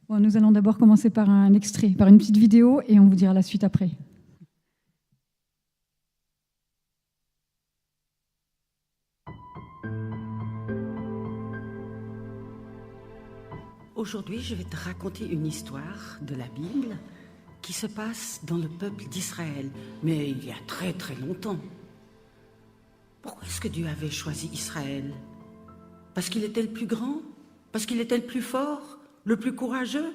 Bon, nous allons d'abord commencer par un extrait, par une petite vidéo, et on vous dira la suite après. Aujourd'hui, je vais te raconter une histoire de la Bible qui se passe dans le peuple d'Israël, mais il y a très très longtemps. Pourquoi est-ce que Dieu avait choisi Israël? Parce qu'il était le plus grand? Parce qu'il était le plus fort? Le plus courageux?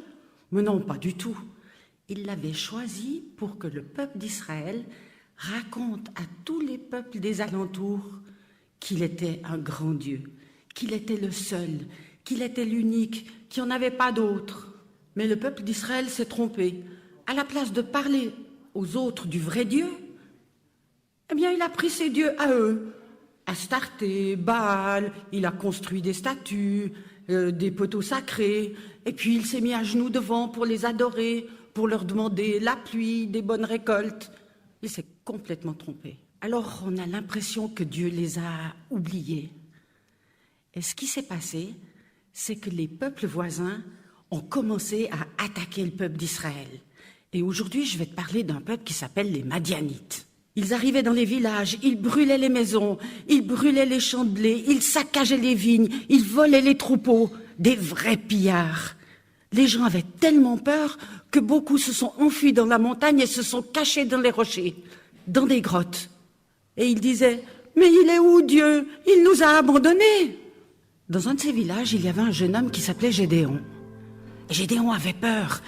Mais non, pas du tout. Il l'avait choisi pour que le peuple d'Israël raconte à tous les peuples des alentours qu'il était un grand Dieu, qu'il était le seul, qu'il était l'unique, qu'il n'y en avait pas d'autre. Mais le peuple d'Israël s'est trompé. À la place de parler aux autres du vrai Dieu, eh bien, il a pris ses dieux à eux. Astarté, Baal, il a construit des statues, des poteaux sacrés, et puis il s'est mis à genoux devant pour les adorer, pour leur demander la pluie, des bonnes récoltes. Il s'est complètement trompé. Alors on a l'impression que Dieu les a oubliés. Et ce qui s'est passé, c'est que les peuples voisins ont commencé à attaquer le peuple d'Israël. Et aujourd'hui, je vais te parler d'un peuple qui s'appelle les Madianites. Ils arrivaient dans les villages, ils brûlaient les maisons, ils brûlaient les champs de blé, ils saccageaient les vignes, ils volaient les troupeaux, des vrais pillards. Les gens avaient tellement peur que beaucoup se sont enfuis dans la montagne et se sont cachés dans les rochers, dans des grottes. Et ils disaient « Mais il est où Dieu? Il nous a abandonnés !» Dans un de ces villages, il y avait un jeune homme qui s'appelait Gédéon. Et Gédéon avait peur.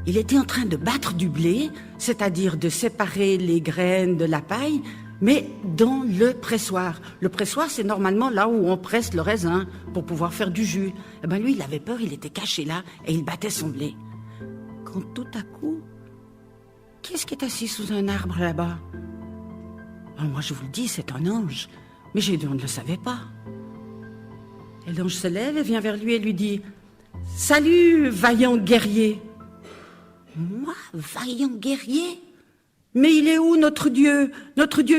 Il était en train de battre du blé, c'est-à-dire de séparer les graines de la paille, mais dans le pressoir. Le pressoir, c'est normalement là où on presse le raisin pour pouvoir faire du jus. Eh ben lui, il avait peur, il était caché là et il battait son blé. Quand tout à coup, qui est-ce qui est assis sous un arbre là-bas? Alors moi, je vous le dis, c'est un ange. Mais Gédéon ne le savait pas. Et l'ange se lève et vient vers lui et lui dit « Salut, vaillant guerrier !»« Moi, vaillant guerrier? Mais il est où notre Dieu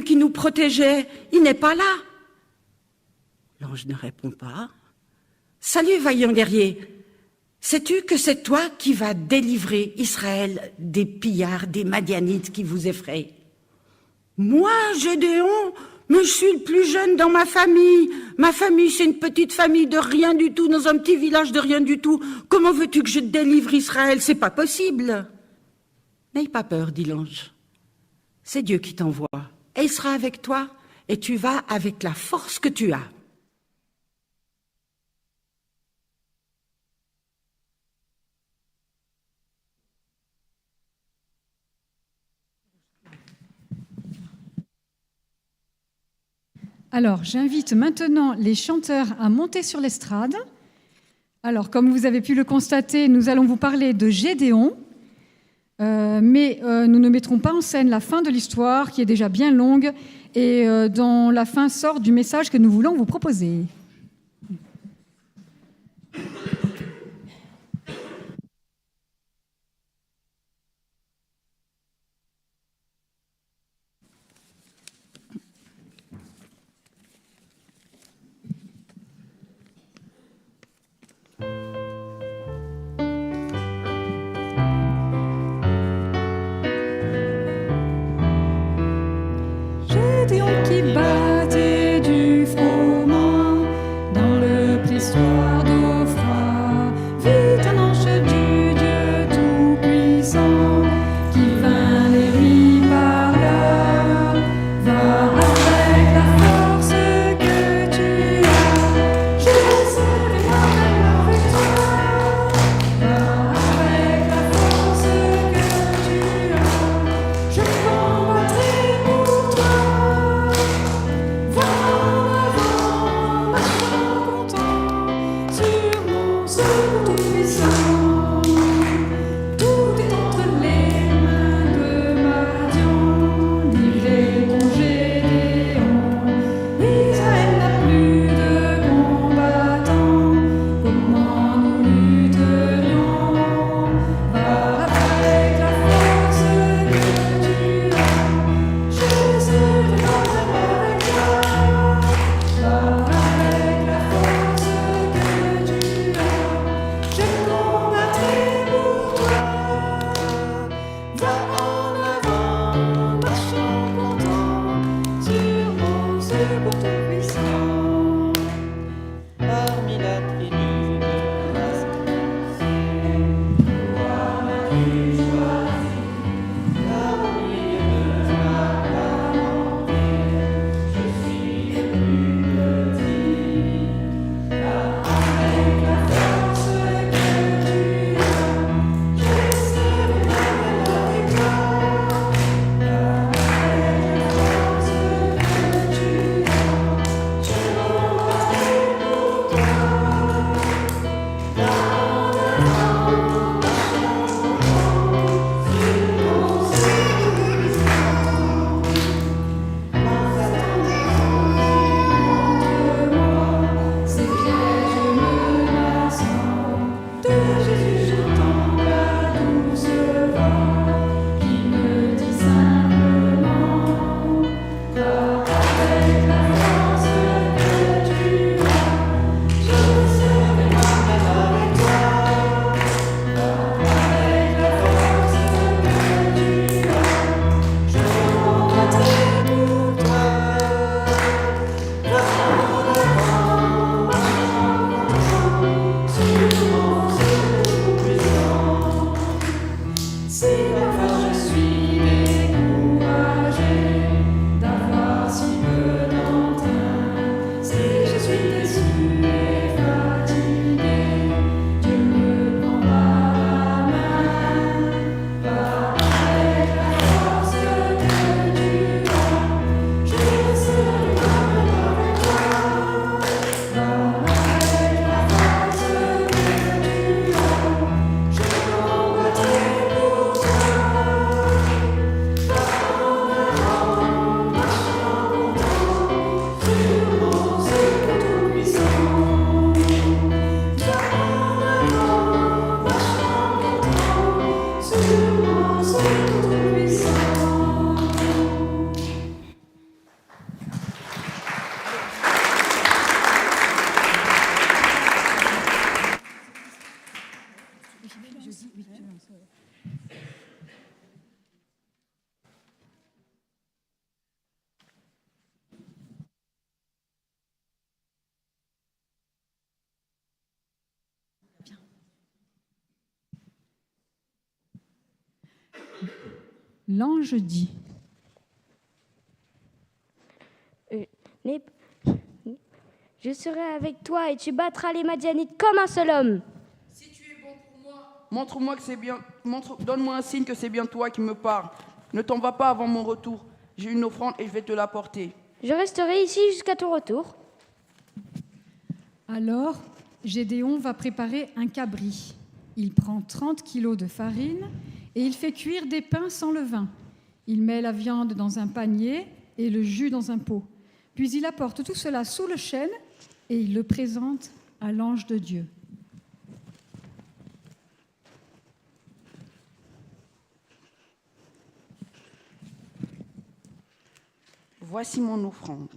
qui nous protégeait? Il n'est pas là. » L'ange ne répond pas. « Salut, vaillant guerrier, sais-tu que c'est toi qui vas délivrer Israël des pillards, des Madianites qui vous effraient? »« Moi, Gédéon, mais je suis le plus jeune dans ma famille. Ma famille, c'est une petite famille de rien du tout, dans un petit village de rien du tout. Comment veux-tu que je délivre Israël? C'est pas possible. » « N'aie pas peur, dit l'ange. C'est Dieu qui t'envoie. Et il sera avec toi, et tu vas avec la force que tu as. Alors, j'invite maintenant les chanteurs à monter sur l'estrade. Alors, comme vous avez pu le constater, nous allons vous parler de Gédéon, mais nous ne mettrons pas en scène la fin de l'histoire, qui est déjà bien longue, et dont la fin sort du message que nous voulons vous proposer. Gédéon qui battait du froment l'ange dit. Je serai avec toi et tu battras les Madianites comme un seul homme. Si tu es bon pour moi, montre-moi que c'est bien. Donne-moi un signe que c'est bien toi qui me parles. Ne t'en vas pas avant mon retour. J'ai une offrande et je vais te l'apporter. Je resterai ici jusqu'à ton retour. Alors, Gédéon va préparer un cabri. Il prend 30 kilos de farine et il fait cuire des pains sans levain. Il met la viande dans un panier et le jus dans un pot. Puis il apporte tout cela sous le chêne et il le présente à l'ange de Dieu. Voici mon offrande.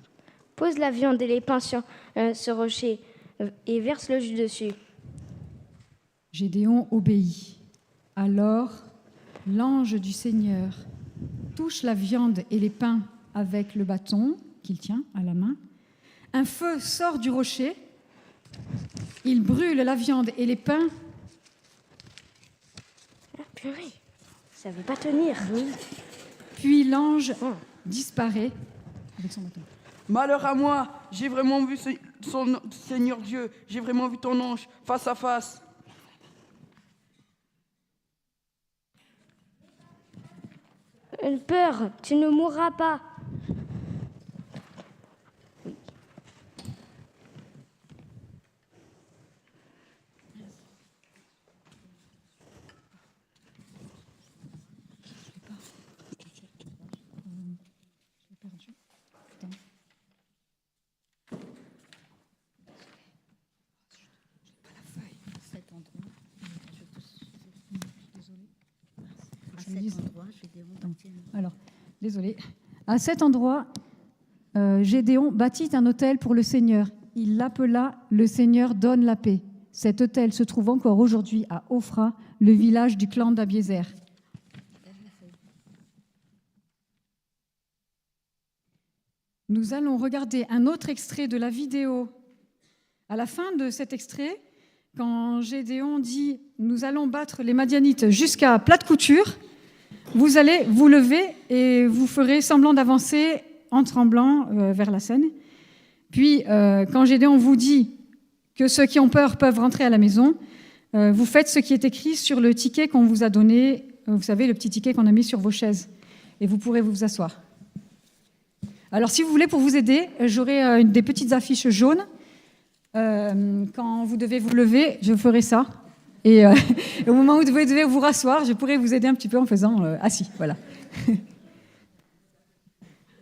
Pose la viande et les pains sur ce rocher et verse le jus dessus. Gédéon obéit. Alors, l'ange du Seigneur touche la viande et les pains avec le bâton qu'il tient à la main. Un feu sort du rocher. Il brûle la viande et les pains. Ah, purée, ça ne veut pas tenir. Puis l'ange disparaît avec son bâton. Malheur à moi, j'ai vraiment vu son Seigneur Dieu, j'ai vraiment vu ton ange face à face. Peur, tu ne mourras pas. Alors, désolé. À cet endroit, Gédéon bâtit un autel pour le Seigneur. Il l'appela « Le Seigneur donne la paix ». Cet autel se trouve encore aujourd'hui à Ophra, le village du clan d'Abiézer. Nous allons regarder un autre extrait de la vidéo. À la fin de cet extrait, quand Gédéon dit « Nous allons battre les Madianites jusqu'à plat de couture », vous allez vous lever et vous ferez semblant d'avancer en tremblant vers la scène. Puis, quand Gédéon vous dit que ceux qui ont peur peuvent rentrer à la maison, vous faites ce qui est écrit sur le ticket qu'on vous a donné, vous savez, le petit ticket qu'on a mis sur vos chaises, et vous pourrez vous asseoir. Alors, si vous voulez, pour vous aider, j'aurai des petites affiches jaunes. Quand vous devez vous lever, je ferai ça. Et au moment où vous devez vous rasseoir, je pourrais vous aider un petit peu en faisant assis. Voilà.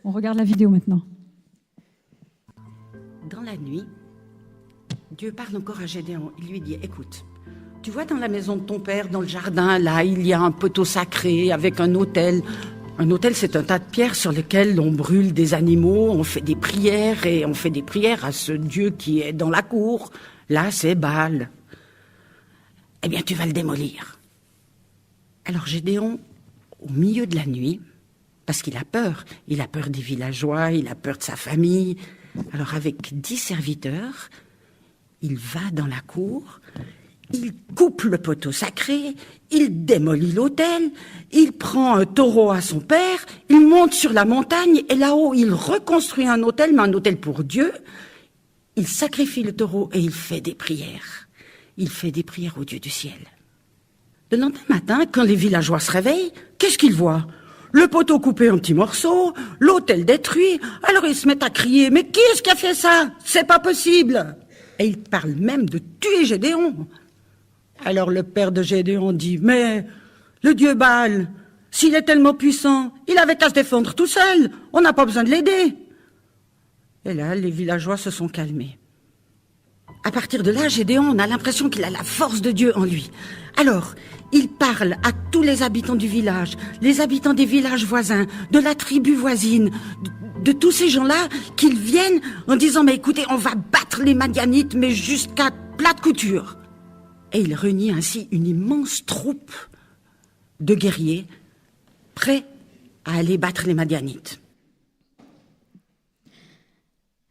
On regarde la vidéo maintenant. Dans la nuit, Dieu parle encore à Gédéon. Il lui dit, écoute, tu vois dans la maison de ton père, dans le jardin, là, il y a un poteau sacré avec un autel. Un autel, c'est un tas de pierres sur lesquelles on brûle des animaux, on fait des prières, et on fait des prières à ce Dieu qui est dans la cour. Là, c'est Baal. Eh bien, tu vas le démolir. Alors Gédéon, au milieu de la nuit, parce qu'il a peur des villageois, il a peur de sa famille, alors avec 10 serviteurs, il va dans la cour, il coupe le poteau sacré, il démolit l'autel, il prend un taureau à son père, il monte sur la montagne et là-haut, il reconstruit un autel, mais un autel pour Dieu. Il sacrifie le taureau et il fait des prières. Il fait des prières au Dieu du ciel. Le lendemain matin, quand les villageois se réveillent, qu'est-ce qu'ils voient? Le poteau coupé en petits morceaux, l'autel détruit. Alors ils se mettent à crier, mais qui est-ce qui a fait ça? C'est pas possible! Et ils parlent même de tuer Gédéon. Alors le père de Gédéon dit, mais le dieu Baal, s'il est tellement puissant, il avait qu'à se défendre tout seul. On n'a pas besoin de l'aider. Et là, les villageois se sont calmés. À partir de là, Gédéon, on a l'impression qu'il a la force de Dieu en lui. Alors, il parle à tous les habitants du village, les habitants des villages voisins, de la tribu voisine, de tous ces gens-là, qu'ils viennent en disant, mais écoutez, on va battre les Madianites, mais jusqu'à plat de couture. Et il réunit ainsi une immense troupe de guerriers prêts à aller battre les Madianites.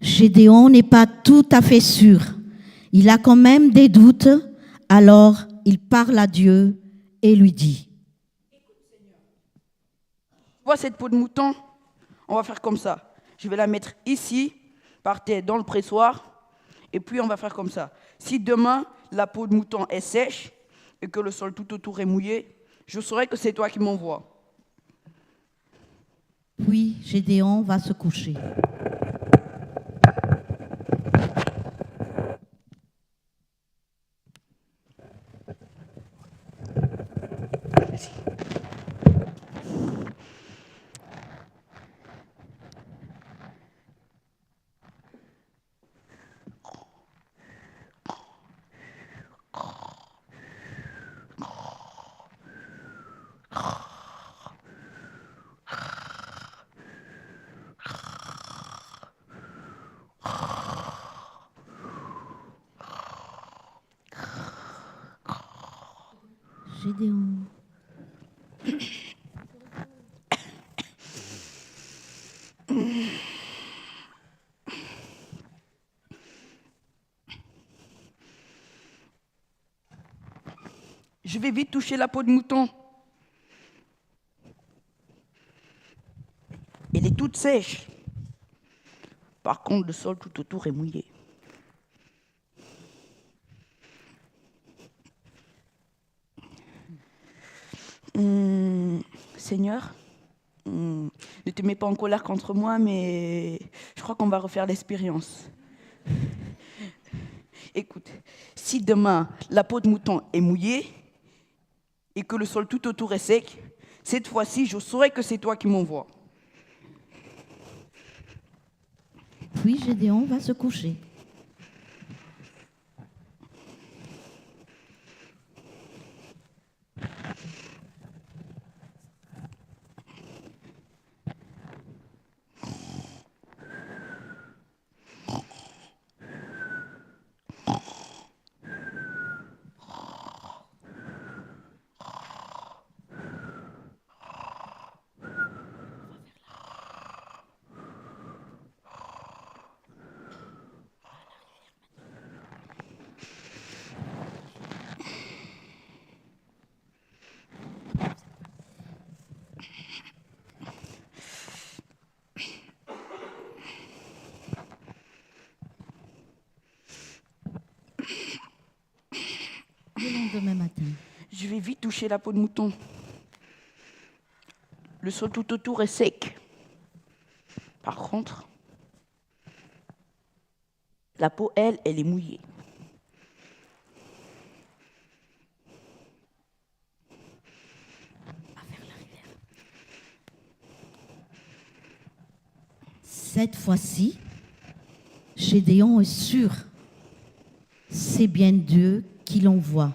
Gédéon n'est pas tout à fait sûr. Il a quand même des doutes, alors il parle à Dieu et lui dit. vois cette peau de mouton? On va faire comme ça. Je vais la mettre ici, par terre, dans le pressoir. Et puis on va faire comme ça. Si demain, la peau de mouton est sèche et que le sol tout autour est mouillé, je saurai que c'est toi qui m'envoies. Puis Gédéon va se coucher. Gédéon. Je vais vite toucher la peau de mouton. Elle est toute sèche. Par contre, le sol tout autour est mouillé. Seigneur, ne te mets pas en colère contre moi, mais je crois qu'on va refaire l'expérience. Écoute, si demain la peau de mouton est mouillée et que le sol tout autour est sec, cette fois-ci, je saurai que c'est toi qui m'envoies. Puis Gédéon va se coucher. Le lendemain matin. Je vais vite toucher la peau de mouton. Le sol tout autour est sec. Par contre, la peau, elle est mouillée. Cette fois-ci, Gédéon est sûr. C'est bien Dieu qui l'envoie.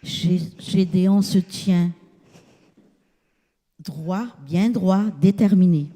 Gédéon se tient droit, bien droit, déterminé.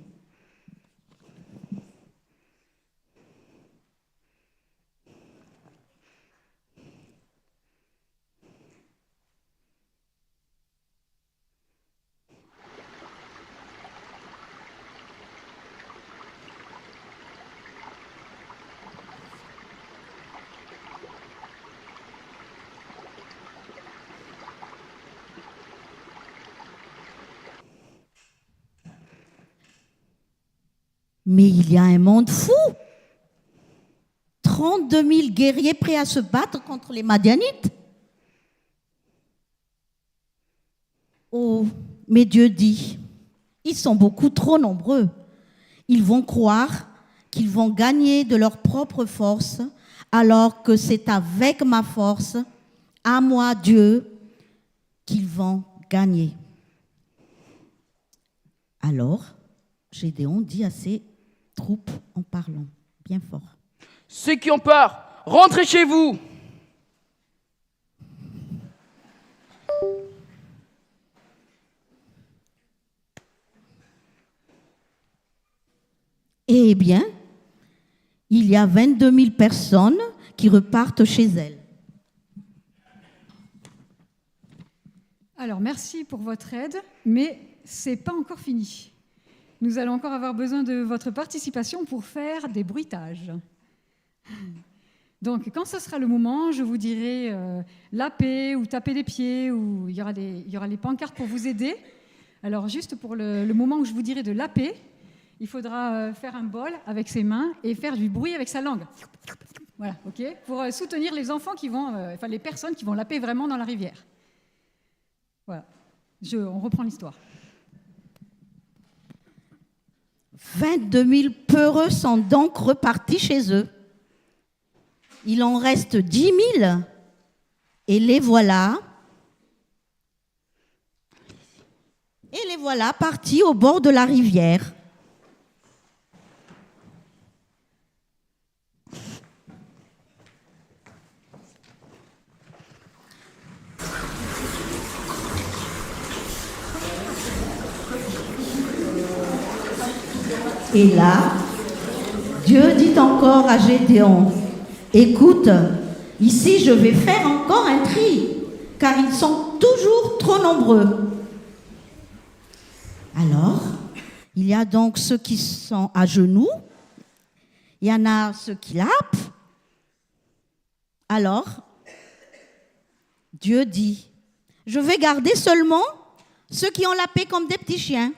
Mais il y a un monde fou. 32 000 guerriers prêts à se battre contre les Madianites. Oh, mais Dieu dit, ils sont beaucoup trop nombreux. Ils vont croire qu'ils vont gagner de leur propre force, alors que c'est avec ma force, à moi Dieu, qu'ils vont gagner. Alors, Gédéon dit à ses troupes en parlant bien fort. Ceux qui ont peur, rentrez chez vous. Eh bien, il y a 22 000 personnes qui repartent chez elles. Alors, merci pour votre aide, mais ce n'est pas encore fini. Nous allons encore avoir besoin de votre participation pour faire des bruitages. Donc, quand ce sera le moment, je vous dirai la paix ou taper des pieds, ou il y aura les pancartes pour vous aider. Alors, juste pour le moment où je vous dirai de laper, il faudra faire un bol avec ses mains et faire du bruit avec sa langue. Voilà, ok? Pour soutenir les enfants qui vont, enfin les personnes qui vont laper vraiment dans la rivière. Voilà, on reprend l'histoire. 22 000 peureux sont donc repartis chez eux. Il en reste 10 000 et les voilà. Et les voilà partis au bord de la rivière. Et là, Dieu dit encore à Gédéon, écoute, ici je vais faire encore un tri, car ils sont toujours trop nombreux. Alors, il y a donc ceux qui sont à genoux, il y en a ceux qui lapent. Alors, Dieu dit, je vais garder seulement ceux qui ont lapé comme des petits chiens.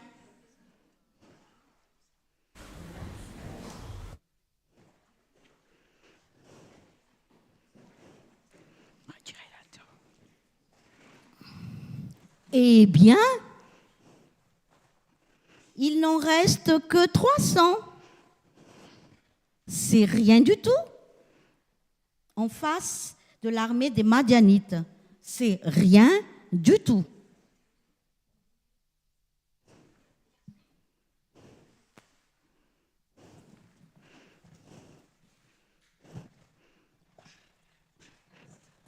Eh bien, il n'en reste que 300. C'est rien du tout. En face de l'armée des Madianites, c'est rien du tout.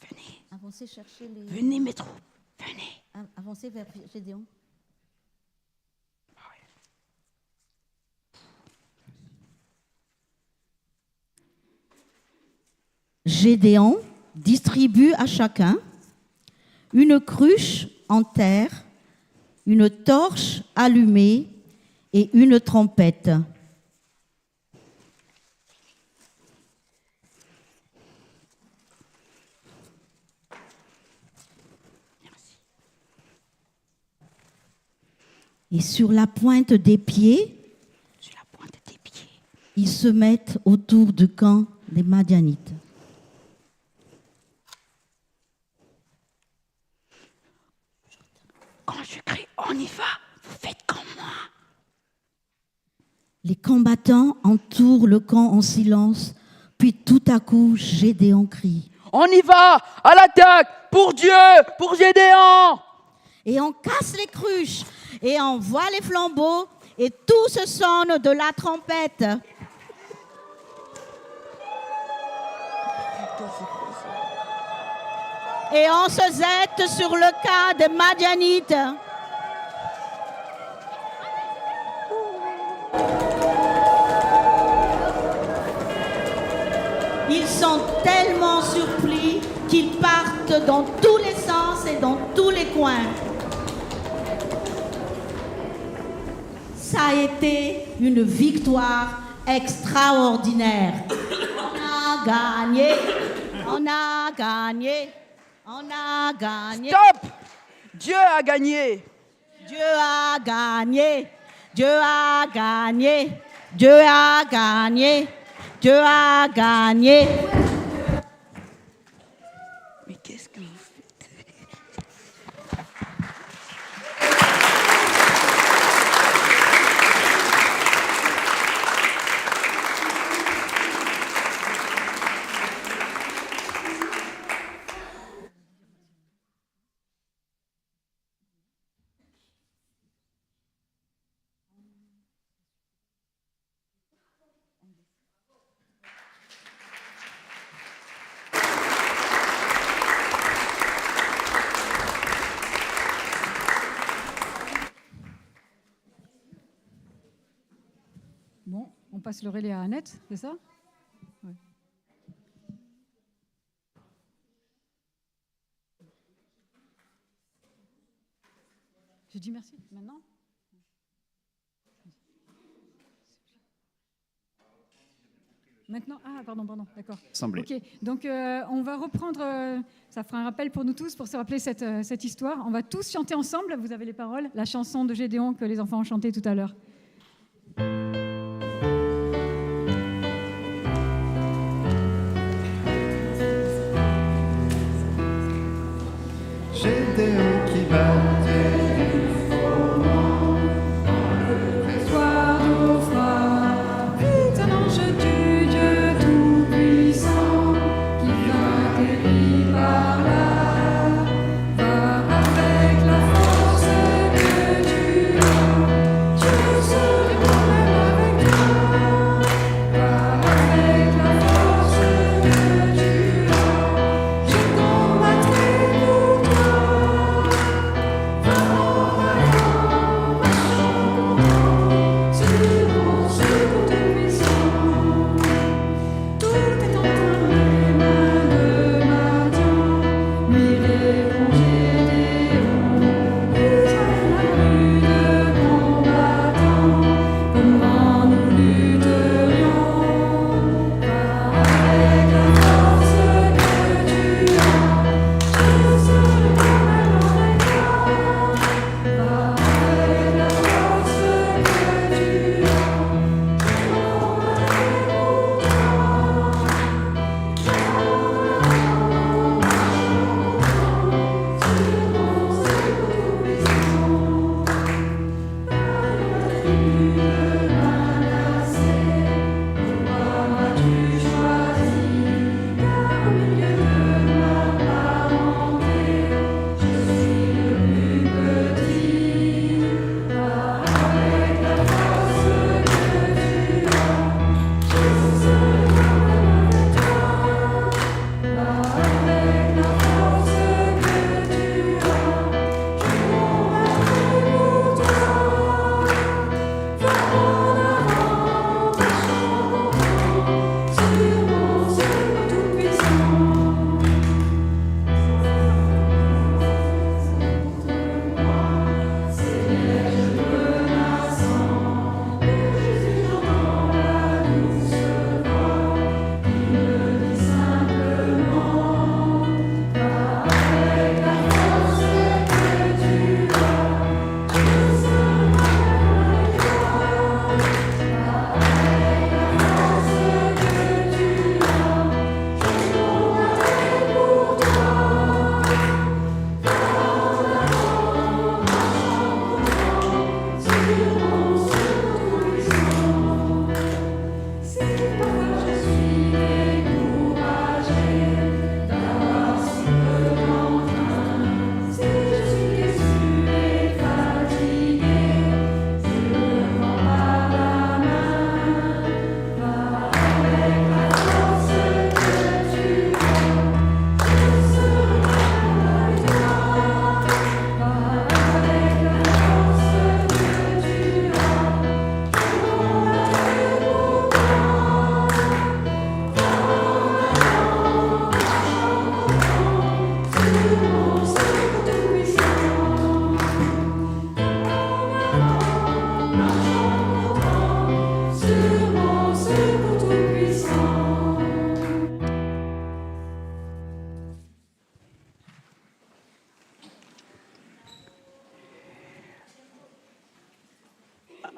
Venez. Avancez chercher les... Venez, mes troupes. Venez. Avancez vers Gédéon. Gédéon distribue à chacun une cruche en terre, une torche allumée et une trompette. Et sur la pointe des pieds, ils se mettent autour du camp des Madianites. Quand je crie « on y va », vous faites comme moi. Les combattants entourent le camp en silence, puis tout à coup, Gédéon crie. On y va, à l'attaque, pour Dieu, pour Gédéon. Et on casse les cruches, et on voit les flambeaux, et tout se sonne de la trompette. Et on se jette sur le camp des Madianites. Ils sont tellement surpris qu'ils partent dans tous les sens et dans tous les coins. Ça a été une victoire extraordinaire. On a gagné, on a gagné, on a gagné. Stop! Dieu a gagné. Dieu a gagné, Dieu a gagné, Dieu a gagné, Dieu a gagné. Mais qu'est-ce que vous faites? Bon, on passe le relais à Annette, c'est ça? Ouais. Je dis merci maintenant. Maintenant, pardon, d'accord. Semblait. Ok, donc on va reprendre, ça fera un rappel pour nous tous, pour se rappeler cette histoire. On va tous chanter ensemble, vous avez les paroles, la chanson de Gédéon que les enfants ont chantée tout à l'heure. Gédéon qui battait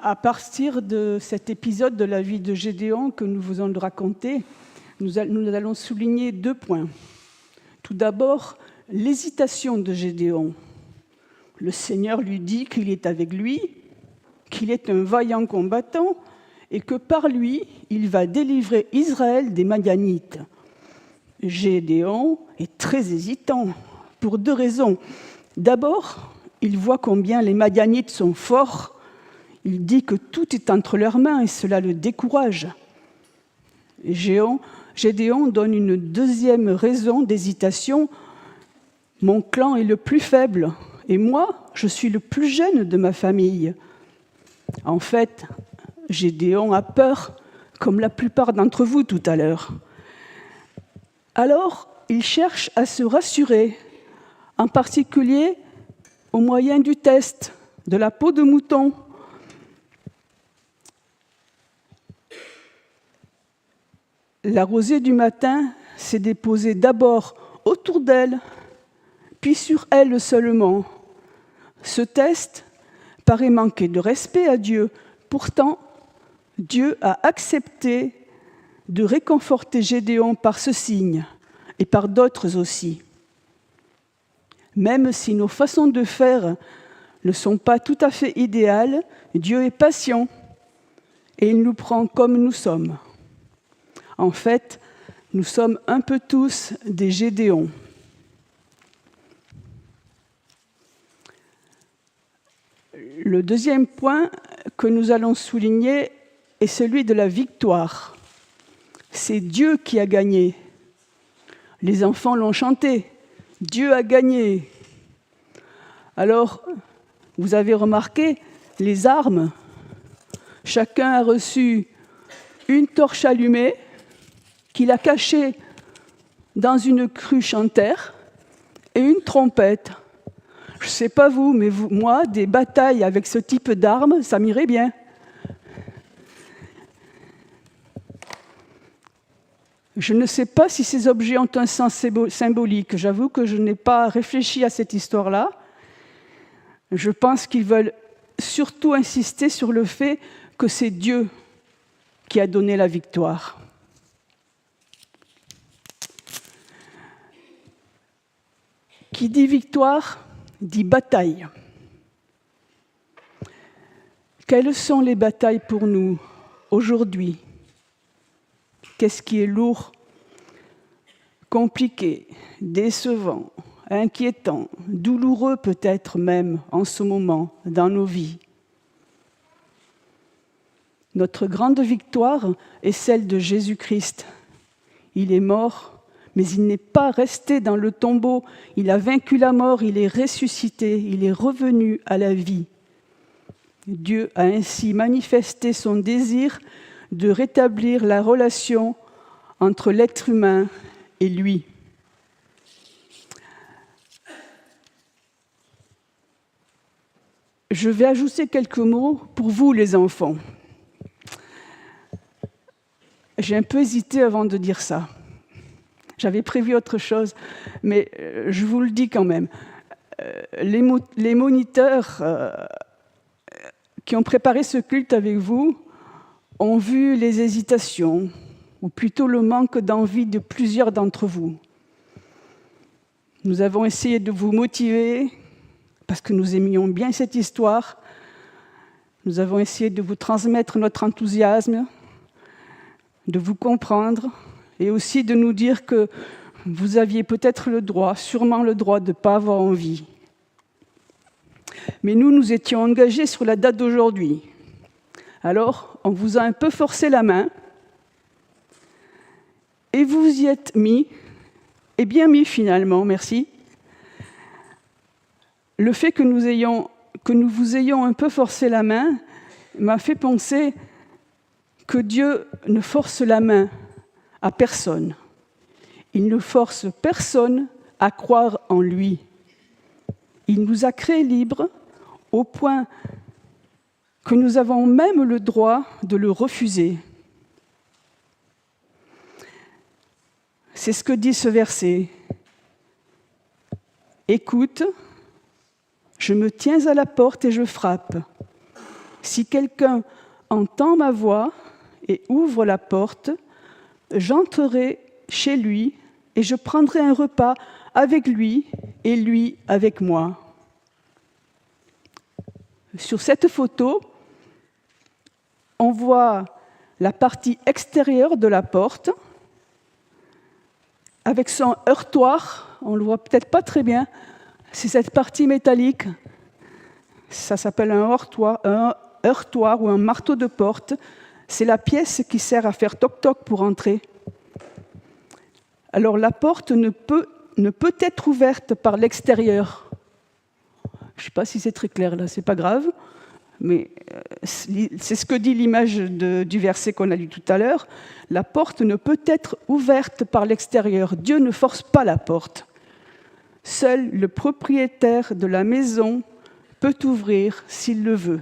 À partir de cet épisode de la vie de Gédéon que nous venons de raconter, nous allons souligner 2 points. Tout d'abord, l'hésitation de Gédéon. Le Seigneur lui dit qu'il est avec lui, qu'il est un vaillant combattant et que par lui, il va délivrer Israël des Madianites. Gédéon est très hésitant pour 2 raisons. D'abord, il voit combien les Madianites sont forts. Il dit que tout est entre leurs mains et cela le décourage. Gédéon donne une 2e raison d'hésitation. Mon clan est le plus faible et moi, je suis le plus jeune de ma famille. En fait, Gédéon a peur, comme la plupart d'entre vous tout à l'heure. Alors, il cherche à se rassurer, en particulier au moyen du test, de la peau de mouton. La rosée du matin s'est déposée d'abord autour d'elle, puis sur elle seulement. Ce test paraît manquer de respect à Dieu. Pourtant, Dieu a accepté de réconforter Gédéon par ce signe et par d'autres aussi. Même si nos façons de faire ne sont pas tout à fait idéales, Dieu est patient et il nous prend comme nous sommes. En fait, nous sommes un peu tous des Gédéons. Le deuxième point que nous allons souligner est celui de la victoire. C'est Dieu qui a gagné. Les enfants l'ont chanté. Dieu a gagné. Alors, vous avez remarqué, les armes, chacun a reçu une torche allumée qu'il a cachée dans une cruche en terre et une trompette. Je ne sais pas vous, mais moi, des batailles avec ce type d'armes, ça m'irait bien. Je ne sais pas si ces objets ont un sens symbolique. J'avoue que je n'ai pas réfléchi à cette histoire-là. Je pense qu'ils veulent surtout insister sur le fait que c'est Dieu qui a donné la victoire. Qui dit victoire, dit bataille. Quelles sont les batailles pour nous aujourd'hui ? Qu'est-ce qui est lourd, compliqué, décevant, inquiétant, douloureux peut-être même en ce moment dans nos vies ? Notre grande victoire est celle de Jésus-Christ. Il est mort, mais il n'est pas resté dans le tombeau. Il a vaincu la mort, il est ressuscité, il est revenu à la vie. Dieu a ainsi manifesté son désir de rétablir la relation entre l'être humain et lui. Je vais ajouter quelques mots pour vous, les enfants. J'ai un peu hésité avant de dire ça. J'avais prévu autre chose, mais je vous le dis quand même. Les moniteurs qui ont préparé ce culte avec vous ont vu les hésitations, ou plutôt le manque d'envie de plusieurs d'entre vous. Nous avons essayé de vous motiver, parce que nous aimions bien cette histoire. Nous avons essayé de vous transmettre notre enthousiasme, de vous comprendre, et aussi de nous dire que vous aviez peut-être le droit, sûrement le droit de ne pas avoir envie. Mais nous étions engagés sur la date d'aujourd'hui. Alors, on vous a un peu forcé la main, et vous y êtes mis, et bien mis finalement, merci. Le fait que nous vous ayons un peu forcé la main m'a fait penser que Dieu ne force la main à personne. Il ne force personne à croire en lui. Il nous a créés libres au point que nous avons même le droit de le refuser. C'est ce que dit ce verset. Écoute, je me tiens à la porte et je frappe. Si quelqu'un entend ma voix et ouvre la porte, j'entrerai chez lui et je prendrai un repas avec lui et lui avec moi. Sur cette photo, on voit la partie extérieure de la porte avec son heurtoir. On ne le voit peut-être pas très bien. C'est cette partie métallique. Ça s'appelle un heurtoir ou un marteau de porte. C'est la pièce qui sert à faire toc-toc pour entrer. Alors la porte ne peut être ouverte par l'extérieur. Je ne sais pas si c'est très clair là, c'est pas grave, mais c'est ce que dit l'image du verset qu'on a lu tout à l'heure. La porte ne peut être ouverte par l'extérieur. Dieu ne force pas la porte. Seul le propriétaire de la maison peut ouvrir s'il le veut.